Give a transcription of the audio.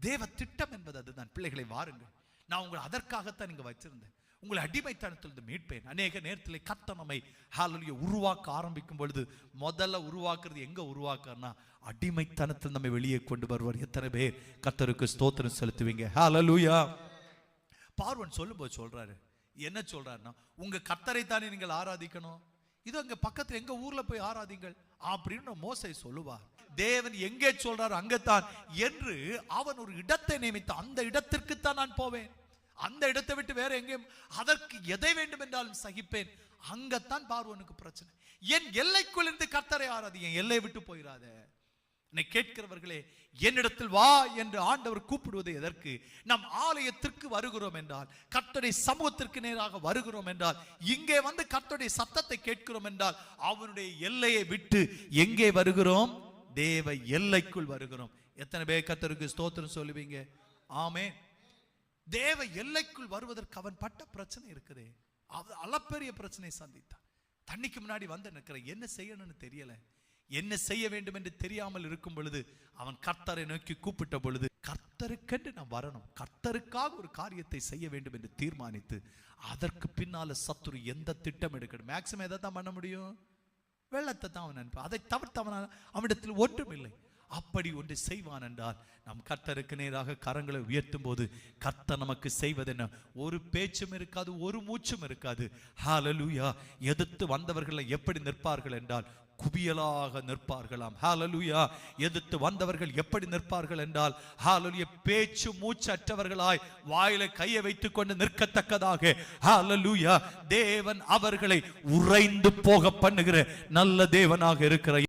தேவ திட்டம் என்பது அதுதான். பிள்ளைகளை வாருங்கள், நான் உங்களை அதற்காகத்தான் இங்க வச்சிருந்தேன். உங்களை அடிமைத்தனத்திலிருந்து மீட்பேன். அநேக நேரத்தில் கர்த்தர் நம்மை ஹல்லேலூயா உருவாக்க ஆரம்பிக்கும் பொழுது முதல்ல உருவாக்குறது எங்க உருவாக்குறனா, அடிமைத்தனத்தில் நம்மை வெளியே கொண்டு வருவார். எத்தனை பேர் கர்த்தருக்கு ஸ்தோத்திரம் செலுத்துவீங்க? ஹல்லேலூயா. பார்வன் சொல்லும்போது சொல்றாரு, என்ன சொல்றாருன்னா, உங்க கர்த்தரை தானே நீங்கள் ஆராதிக்கணும், இது அங்க பக்கத்துல எங்க ஊர்ல போய் ஆராதிங்கள் அப்படின்னு மோசே சொல்லுவார். தேவன் எங்கே சொல்றாரு அங்கத்தான் என்று அவன் ஒரு இடத்தை நியமித்தான். அந்த இடத்திற்கு தான் நான் போவேன், அந்த இடத்தை விட்டு வேற எங்கேயும் அதற்கு எதை வேண்டும் என்றாலும் சகிப்பேன். அங்கத்தான் பார்வோனுக்கு பிரச்சனை. என் எல்லைக்குள் இருந்து கர்த்தரை ஆராதி, என் எல்லை விட்டு போயிடாத. என்னை கேட்கிறவர்களே, என்னிடத்தில் வா என்று ஆண்டவர் கூப்பிடுவது எதற்கு? நம் ஆலயத்திற்கு வருகிறோம் என்றால், கர்த்தருடைய சமூகத்திற்கு நேராக வருகிறோம் என்றால், இங்கே வந்து கர்த்தருடைய சத்தத்தை கேட்கிறோம் என்றால், அவனுடைய எல்லையை விட்டு எங்கே வருகிறோம்? தேவ எல்லைக்குள் வருகிறோம். எத்தனை பேர் கர்த்தருக்கு ஸ்தோத்திரம் சொல்லுவீங்க? ஆமென். தேவ எல்லைக்குள் வருவதற்கு அவன் பட்ட பிரச்சனை இருக்குதே, அளப்பெரிய பிரச்சனை சந்தித்தான். தண்ணிக்கு முன்னாடி வந்து நிற்கிற, என்ன செய்யணும்னு தெரியல, என்ன செய்ய வேண்டும் என்று தெரியாமல் இருக்கும் பொழுது அவன் கர்த்தரை நோக்கி கூப்பிட்ட பொழுது, கர்த்தருக்கென்று நான் வரணும், கர்த்தருக்காக ஒரு காரியத்தை செய்ய வேண்டும் என்று தீர்மானித்து, அதற்கு பின்னால சத்துரு எந்த திட்டம் எடுக்கணும், மேக்சிமம் எதை தான் பண்ண முடியும்? வெள்ளத்தை தான் அவன் அனுப்ப, அதை தவிர்த்து அவனிடத்தில் ஒன்றும் இல்லை. அப்படி ஒன்று செய்வான் என்றால், நம் கர்த்தருக்கு நேராக கரங்களை உயர்த்தும் போது கர்த்தர் நமக்கு செய்வதென்ன? ஒரு பேச்சும் இருக்காது, ஒரு மூச்சும் இருக்காது. ஹல்லேலூயா. எதிர்த்து வந்தவர்கள் எப்படி நிற்பார்கள் என்றால், குவியலாக நிற்பார்களாம். ஹல்லேலூயா. எதிர்த்து வந்தவர்கள் எப்படி நிற்பார்கள் என்றால், ஹல்லேலூயா, பேச்சு மூச்சு அற்றவர்களாய் வாயில கையை வைத்துக் கொண்டு நிற்கத்தக்கதாக, ஹல்லேலூயா, தேவன் அவர்களை உறைந்து போக பண்ணுகிற நல்ல தேவனாக இருக்கிற